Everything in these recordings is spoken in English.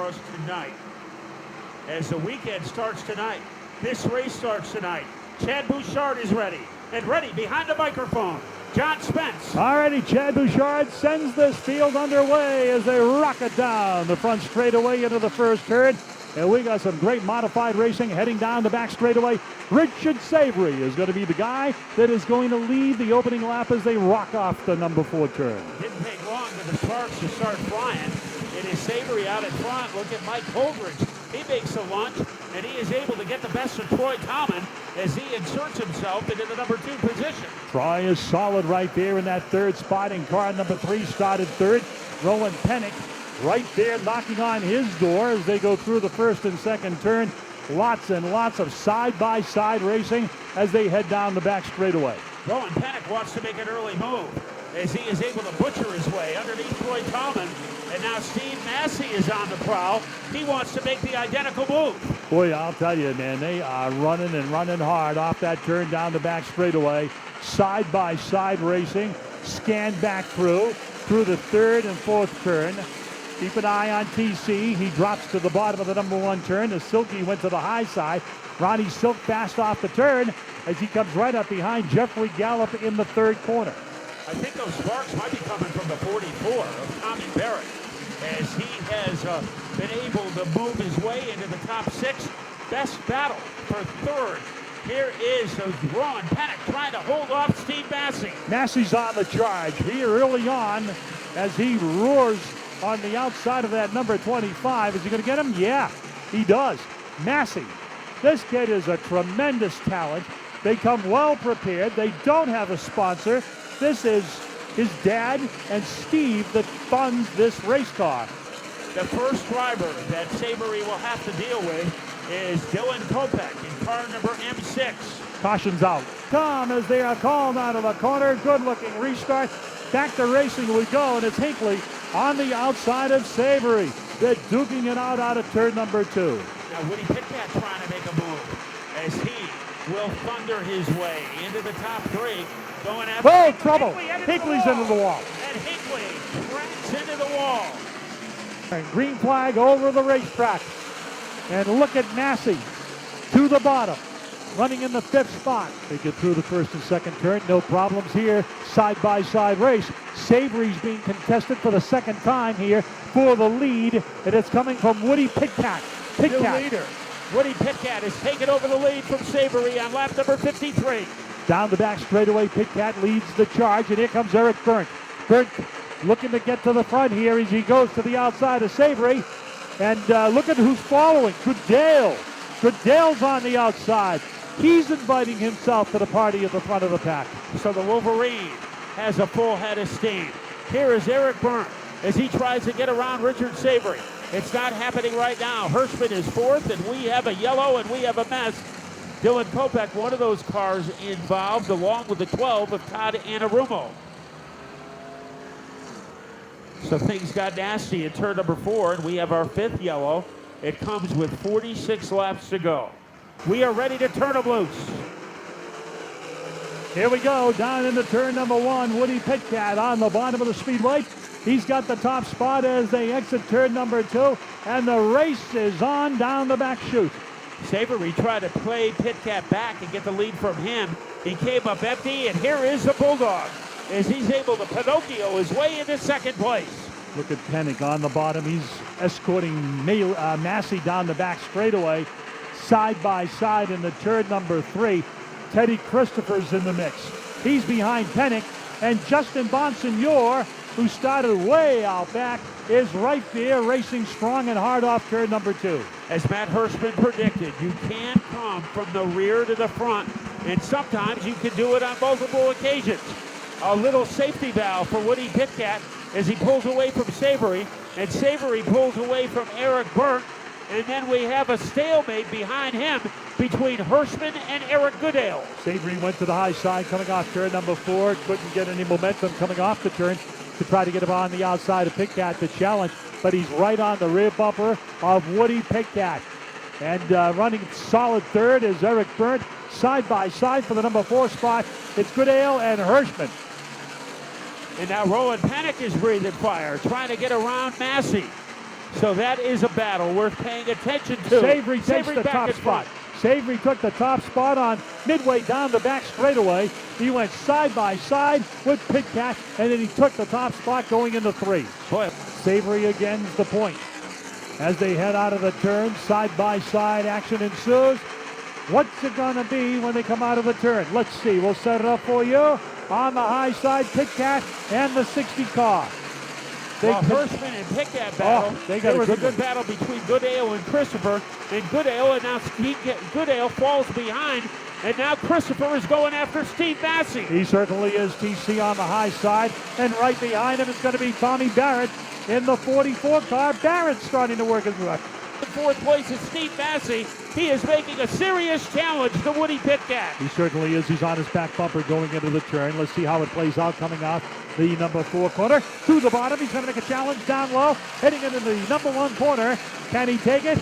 us tonight. As the weekend starts tonight, this race starts tonight. Chad Bouchard is ready, and ready behind the microphone, John Spence. All righty, Chad Bouchard sends this field underway as they rocket down the front straightaway into the first turn. And we got some great modified racing heading down the back straightaway. Richard Savory is going to be the guy that is going to lead the opening lap as they rock off the number 4 turn. Didn't take long for the sparks to start flying. It is Savory out in front. Look at Mike Holdridge. He makes a lunge, and he is able to get the best of Troy Common as he inserts himself into the number 2 position. Troy is solid right there in that third spot, and car number 3 started third. Rowan Pennick right there knocking on his door as they go through the first and second turn. Lots and lots of side-by-side racing as they head down the back straightaway. Rowan Pennick wants to make an early move as he is able to butcher his way underneath Troy Common. And now Steve Masse is on the prowl. He wants to make the identical move. Boy, I'll tell you, man, they are running and running hard off that turn down the back straightaway. Side-by-side racing. Scan back through the third and fourth turn. Keep an eye on TC. He drops to the bottom of the number 1 turn. The Silky went to the high side. Ronnie Silk fast off the turn as he comes right up behind Jeffrey Gallup in the third corner. I think those sparks might be coming from the 44 of Tommy Barrett as he has been able to move his way into the top 6. Best battle for third. Here is Ron Pennick trying to hold off Steve Masse. Masse's on the charge here early on as he roars on the outside of that number 25. Is he going to get him? Yeah, he does. Masse, this kid is a tremendous talent. They come well prepared. They don't have a sponsor. This is his dad and Steve that funds this race car. The first driver that Savory will have to deal with is Dylan Kopech in car number M6. Caution's out. Tom, as they are called out of the corner. Good-looking restart. Back to racing we go, and it's Hinckley on the outside of Savory. They're duking it out of turn number 2. Now Woody Pitcat trying to make a move as he will thunder his way into the top 3. Going after trouble. Hinckley's into the wall. And Hinckley cracks into the wall. And green flag over the racetrack. And look at Masse to the bottom, running in the 5th spot. They get through the first and second turn. No problems here. Side-by-side race. Savory's being contested for the second time here for the lead, and it's coming from Woody Pitcat. The leader. Woody Pitcat has taken over the lead from Savory on lap number 53. Down the back straightaway, Pitcat leads the charge, and here comes Eric Burnt. Burnt looking to get to the front here as he goes to the outside of Savory. And look at who's following. Goodale. Goodale's on the outside. He's inviting himself to the party at the front of the pack. So the Wolverine has a full head of steam. Here is Eric Burnt as he tries to get around Richard Savory. It's not happening right now. Hirschman is 4th, and we have a yellow, and we have a mess. Dylan Kopech, one of those cars involved, along with the 12 of Todd Anarumo. So things got nasty in turn number 4, and we have our 5th yellow. It comes with 46 laps to go. We are ready to turn them loose. Here we go, down into turn number 1. Woody Pitcat on the bottom of the speedway. He's got the top spot as they exit turn number 2, and the race is on down the back chute. Savory tried to play Pitcat back and get the lead from him. He came up empty, and here is the Bulldog as he's able to Pinocchio his way into second place. Look at Pennick on the bottom. He's escorting Masse down the back straightaway. Side by side in the turn number 3. Teddy Christopher's in the mix. He's behind Pennick, and Justin Bonsignor, who started way out back, is right there racing strong and hard off turn number 2. As Matt Hirschman predicted, you can come from the rear to the front, and sometimes you can do it on multiple occasions. A little safety valve for Woody Pitcat as he pulls away from Savory, and Savory pulls away from Eric Burnt, and then we have a stalemate behind him between Hirschman and Eric Goodale. Savory went to the high side coming off turn number 4. Couldn't get any momentum coming off the turn to try to get him on the outside of Pitcat to challenge, but he's right on the rear bumper of Woody Pitcat. And running solid third is Eric Burnt. Side by side for the number 4 spot, it's Goodale and Hirschman. And now Rowan Pennick is breathing fire, trying to get around Masse. So that is a battle worth paying attention to. Savory takes the back top in front. spot. Savory took the top spot on midway down the back straightaway. He went side by side with Pitcat, and then he took the top spot going into 3. Boy. Savory again's the point. As they head out of the turn, side by side action ensues. What's it going to be when they come out of the turn? Let's see. We'll set it up for you. On the high side, Pitcat and the 60 car. Hirschman and Pitcat battle. There was a good battle between Goodale and Christopher. And Goodale, Goodale falls behind. And now Christopher is going after Steve Masse. He certainly is. TC on the high side. And right behind him is going to be Tommy Barrett in the 44 car. Barrett's starting to work his way. In 4th place is Steve Masse. He is making a serious challenge to Woody Pitcat. He certainly is. He's on his back bumper going into the turn. Let's see how it plays out coming out the number 4 corner. To the bottom. He's going to make a challenge down low. Heading into the number 1 corner. Can he take it?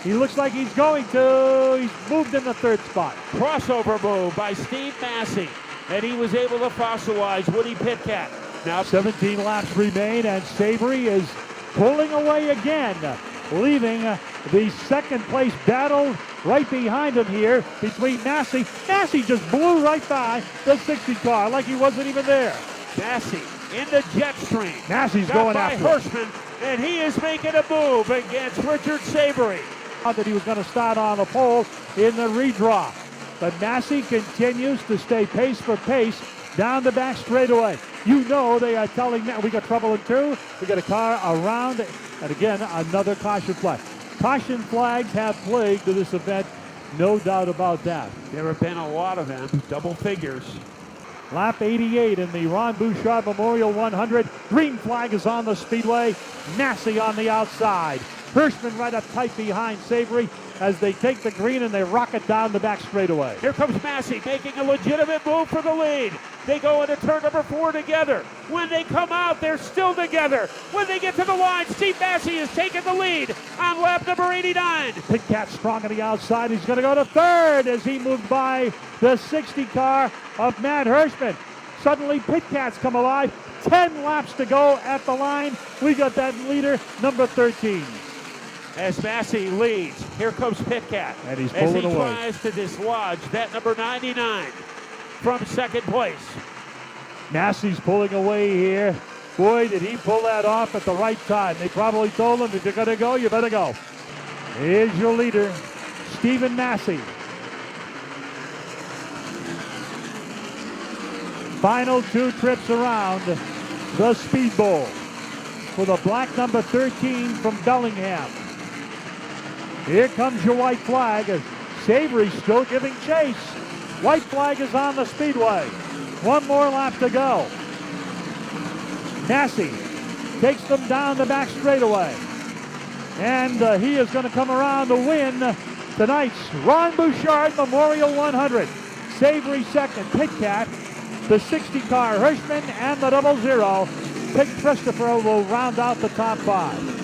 He looks like he's going to. He's moved in the 3rd spot. Crossover move by Steve Masse. And he was able to fossilize Woody Pitcat. Now 17 laps remain, and Savory is pulling away again, leaving the 2nd place battle right behind him here between Masse. Masse just blew right by the 60 car like he wasn't even there. Masse in the jet stream. Masse's going after Hirschman, and he is making a move against Richard Savory. That he was going to start on the pole in the redraw. But Masse continues to stay pace for pace down the back straightaway. You know they are telling me we got trouble in 2. We got a car around, and again, another caution flag. Caution flags have plagued this event, no doubt about that. There have been a lot of them, double figures. Lap 88 in the Ron Bouchard Memorial 100. Green flag is on the speedway. Masse on the outside. Hirschman right up tight behind Savory as they take the green and they rocket down the back straightaway. Here comes Masse making a legitimate move for the lead. They go into turn number 4 together. When they come out, they're still together. When they get to the line, Steve Masse is taking the lead on lap number 89. Pitcat strong on the outside. He's going to go to 3rd as he moved by the 60 car of Matt Hirschman. Suddenly, Pitcat's come alive. 10 laps to go at the line. We got that leader, number 13. As Masse leads, here comes Pitcat. And he's pulling as he away. Tries to dislodge that number 99 from 2nd place. Masse's pulling away here. Boy, did he pull that off at the right time. They probably told him, if you're going to go, you better go. Here's your leader, Stephen Masse. Final 2 trips around the Speedbowl for the black number 13 from Bellingham. Here comes your white flag. Savory still giving chase. White flag is on the speedway. 1 more lap to go. Masse takes them down the back straightaway. And he is going to come around to win tonight's Ron Bouchard Memorial 100. Savory 2nd, Pitcat, the 60 car Hirschman, and the 00. Pitt Christopher will round out the top 5.